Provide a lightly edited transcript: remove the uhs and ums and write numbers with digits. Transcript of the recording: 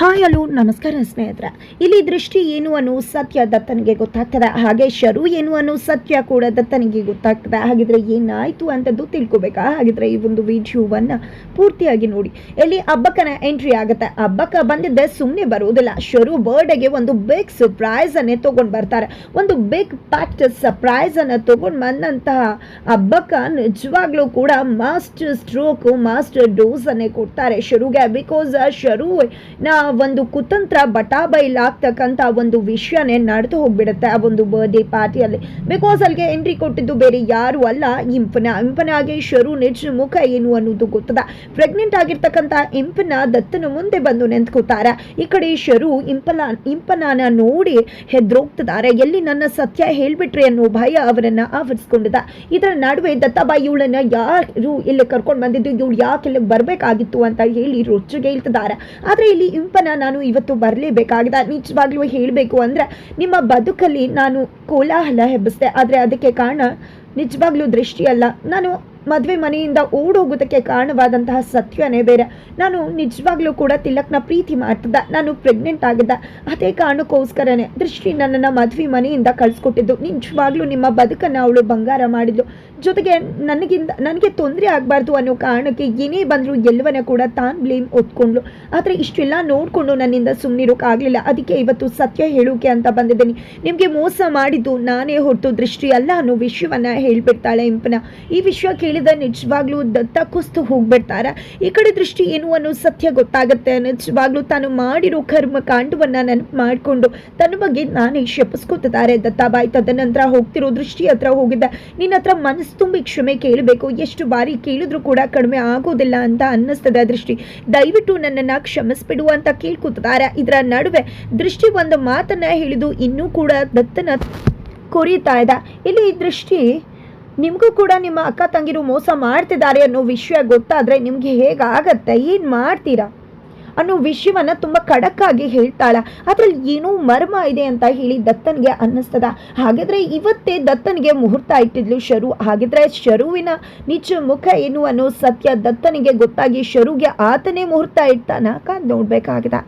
Hi hello ನಮಸ್ಕಾರ ಸ್ನೇಹಿತರೆ. ಇಲ್ಲಿ ದೃಷ್ಟಿ ಏನು ಅನ್ನೋ ಸತ್ಯ ದತ್ತನಿಗೆ ಗೊತ್ತಾಗ್ತದೆ, ಹಾಗೆ ಶರು ಏನು ಅನ್ನೋ ಸತ್ಯ ಕೂಡ ದತ್ತನಿಗೆ ಗೊತ್ತಾಗ್ತದೆ. ಹಾಗಿದ್ರೆ ಏನಾಯ್ತು ಅಂತದ್ದು ತಿಳ್ಕೊಬೇಕಾ? ಹಾಗಿದ್ರೆ ಈ ಒಂದು ವಿಡಿಯೋವನ್ನ ಪೂರ್ತಿಯಾಗಿ ನೋಡಿ. ಇಲ್ಲಿ ಹಬ್ಬಕ್ಕನ ಎಂಟ್ರಿ ಆಗುತ್ತೆ. ಹಬ್ಬಕ್ಕ ಬಂದಿದ್ದೆ ಸುಮ್ಮನೆ ಬರುವುದಿಲ್ಲ. ಶರು ಬರ್ಡೇಗೆ ಒಂದು ಬಿಗ್ ಸರ್ಪ್ರೈಸ್ ಅನ್ನೇ ತಗೊಂಡ್ ಬರ್ತಾರೆ. ಒಂದು ಬಿಗ್ ಪ್ಯಾಕ್ಟ್ ಸರ್ಪ್ರೈಸ್ ಅನ್ನ ತಗೊಂಡ್ ಬಂದಂತಹ ಹಬ್ಬಕ್ಕ ನಿಜವಾಗ್ಲೂ ಕೂಡ ಮಾಸ್ಟರ್ ಸ್ಟ್ರೋಕ್ ಮಾಸ್ಟರ್ ಡೋಸ್ ಅನ್ನೇ ಕೊಡ್ತಾರೆ ಶರುಗೆ. ಬಿಕಾಸ್ ಶರು ಒಂದು ಕುತಂತ್ರ ಬಟಾಬೈಲಾಗ್ತಕ್ಕಂಥ ಒಂದು ವಿಷಯನೇ ನಡೆದು ಹೋಗ್ಬಿಡುತ್ತೆ ಆ ಒಂದು ಬರ್ಡೇ ಪಾರ್ಟಿಯಲ್ಲಿ. ಬಿಕಾಸ್ ಅಲ್ಲಿಗೆ ಎಂಟ್ರಿ ಕೊಟ್ಟಿದ್ದು ಬೇರೆ ಯಾರು ಅಲ್ಲ, ಇಂಪನಾಗೆ ಶರು ನಿಜ ಮುಖ ಏನು ಅನ್ನೋದು ಗೊತ್ತದ. ಪ್ರೆಗ್ನೆಂಟ್ ಆಗಿರ್ತಕ್ಕಂಥ ಇಂಪನ ದತ್ತನ ಮುಂದೆ ಬಂದು ನಿಂತ್ಕೋತಾರೆ. ಈ ಕಡೆ ಶರು ಇಂಪನಾನ ನೋಡಿ ಹೆದ್ರೋಗ್ತಿದ್ದಾರೆ. ಎಲ್ಲಿ ನನ್ನ ಸತ್ಯ ಹೇಳ್ಬಿಟ್ರಿ ಅನ್ನೋ ಭಯ ಅವರನ್ನ ಆವರಿಸ್ಕೊಂಡಿದ. ಇದರ ನಡುವೆ ದತ್ತಾಬಾಯಿ ಇವಳನ್ನ ಯಾರು ಇಲ್ಲಿ ಕರ್ಕೊಂಡು ಬಂದಿದ್ದು, ಇವಳು ಯಾಕೆ ಇಲ್ಲಿ ಬರ್ಬೇಕಾಗಿತ್ತು ಅಂತ ಹೇಳಿ ರೊಚ್ಚಿಗೆ ಹೇಳ್ತಿದ್ದಾರೆ. ಆದ್ರೆ ಇಲ್ಲಿ ಇಂಪನ ನಾನು ಇವತ್ತು ಬರಲೇಬೇಕಾಗಿದೆ. ನಿಜವಾಗ್ಲೂ ಹೇಳಬೇಕು ಅಂದ್ರೆ ನಿಮ್ಮ ಬದುಕಲ್ಲಿ ನಾನು ಕೋಲಾಹಲ ಹೆಬ್ಬಿಸ್ದೆ, ಆದ್ರೆ ಅದಕ್ಕೆ ಕಾರಣ ನಿಜವಾಗ್ಲೂ ದೃಷ್ಟಿ ಅಲ್ಲ. ನಾನು ಮದುವೆ ಮನೆಯಿಂದ ಓಡೋಗೋದಕ್ಕೆ ಕಾರಣವಾದಂತಹ ಸತ್ಯನೇ ಬೇರೆ. ನಾನು ನಿಜವಾಗ್ಲೂ ಕೂಡ ತಿಲಕ್ನ ಪ್ರೀತಿ ಮಾಡ್ತಿದ್ದೆ. ನಾನು ಪ್ರೆಗ್ನೆಂಟ್ ಆಗಿದ್ದೆ. ಅದೇ ಕಾರಣಕ್ಕೋಸ್ಕರನೇ ದೃಷ್ಟಿ ನನ್ನನ್ನು ಮದುವೆ ಮನೆಯಿಂದ ಕಳಿಸ್ಕೊಟ್ಟಿದ್ದು. ನಿಜವಾಗ್ಲೂ ನಿಮ್ಮ ಬದುಕನ್ನು ಅವಳು ಬಂಗಾರ ಮಾಡಿದ್ಲು. ಜೊತೆಗೆ ನನಗೆ ತೊಂದರೆ ಆಗಬಾರ್ದು ಅನ್ನೋ ಕಾರಣಕ್ಕೆ ಏನೇ ಬಂದರೂ ಎಲ್ಲವನ್ನ ಕೂಡ ತಾನು ಬ್ಲೇಮ್ ಹೊತ್ಕೊಂಡ್ಲು. ಆದರೆ ಇಷ್ಟೆಲ್ಲ ನೋಡಿಕೊಂಡು ನನ್ನಿಂದ ಸುಮ್ಮನಿರೋಕ್ಕಾಗಲಿಲ್ಲ. ಅದಕ್ಕೆ ಇವತ್ತು ಸತ್ಯ ಹೇಳೋಕೆ ಅಂತ ಬಂದಿದ್ದೀನಿ. ನಿಮಗೆ ಮೋಸ ಮಾಡಿದ್ದು ನಾನೇ ಹೊರತು ದೃಷ್ಟಿ ಅಲ್ಲ ಅನ್ನೋ ವಿಷಯವನ್ನು ಹೇಳ್ಬಿಡ್ತಾಳೆ ಇಂಪನ. ಈ ವಿಷಯ ಕೇಳಿದ ನಿಜವಾಗ್ಲೂ ದತ್ತ ಕುಸ್ತು ಹೋಗ್ಬಿಡ್ತಾರೆ. ಈ ಕಡೆ ದೃಷ್ಟಿ ಏನು ಅನ್ನೋ ಸತ್ಯ ಗೊತ್ತಾಗುತ್ತೆ. ನಿಜವಾಗ್ಲೂ ತಾನು ಮಾಡಿರೋ ಕರ್ಮ ಕಾಂಡವನ್ನ ನೆನಪು ಮಾಡಿಕೊಂಡು ತನ್ನ ಬಗ್ಗೆ ನಾನೇ ಶಪಿಸ್ಕೊತಿದ್ದಾರೆ ದತ್ತಾಬಾಯಿ. ತದನಂತರ ಹೋಗ್ತಿರೋ ದೃಷ್ಟಿ ಹತ್ರ ಹೋಗಿದ್ದ. ನಿನ್ನ ಹತ್ರ ಮನಸ್ಸು ತುಂಬಿ ಕ್ಷಮೆ ಕೇಳಬೇಕು, ಎಷ್ಟು ಬಾರಿ ಕೇಳಿದ್ರು ಕೂಡ ಕಡಿಮೆ ಆಗೋದಿಲ್ಲ ಅಂತ ಅನ್ನಿಸ್ತದೆ ದೃಷ್ಟಿ, ದಯವಿಟ್ಟು ನನ್ನನ್ನು ಕ್ಷಮಿಸ್ಬಿಡು ಅಂತ ಕೇಳ್ಕೊತಿದ್ದಾರೆ. ಇದರ ನಡುವೆ ದೃಷ್ಟಿ ಒಂದು ಮಾತನ್ನ ಹೇಳಿದು ಇನ್ನೂ ಕೂಡ ದತ್ತನ ಕೊರೀತಾ ಇದೆ. ಇಲ್ಲಿ ದೃಷ್ಟಿ ನಿಮಗೂ ಕೂಡ ನಿಮ್ಮ ಅಕ್ಕ ತಂಗಿರು ಮೋಸ ಮಾಡ್ತಿದ್ದಾರೆ ಅನ್ನೋ ವಿಷಯ ಗೊತ್ತಾದರೆ ನಿಮಗೆ ಹೇಗಾಗತ್ತೆ, ಏನು ಮಾಡ್ತೀರಾ ಅನ್ನೋ ವಿಷಯವನ್ನು ತುಂಬ ಖಡಕ್ಕಾಗಿ ಹೇಳ್ತಾಳ. ಅದ್ರಲ್ಲಿ ಏನೋ ಮರ್ಮ ಇದೆ ಅಂತ ಹೇಳಿ ದತ್ತನಿಗೆ ಅನ್ನಿಸ್ತದ. ಹಾಗಿದ್ರೆ ಇವತ್ತೇ ದತ್ತನಿಗೆ ಮುಹೂರ್ತ ಇಟ್ಟಿದ್ಲು ಶರು. ಹಾಗಿದ್ರೆ ಶರುವಿನ ನಿಜ ಮುಖ ಏನು ಅನ್ನೋ ಸತ್ಯ ದತ್ತನಿಗೆ ಗೊತ್ತಾಗಿ ಶರುಗೆ ಆತನೇ ಮುಹೂರ್ತ ಇಡ್ತಾನ ಕಾದ್ ನೋಡ್ಬೇಕಾಗಿದೆ.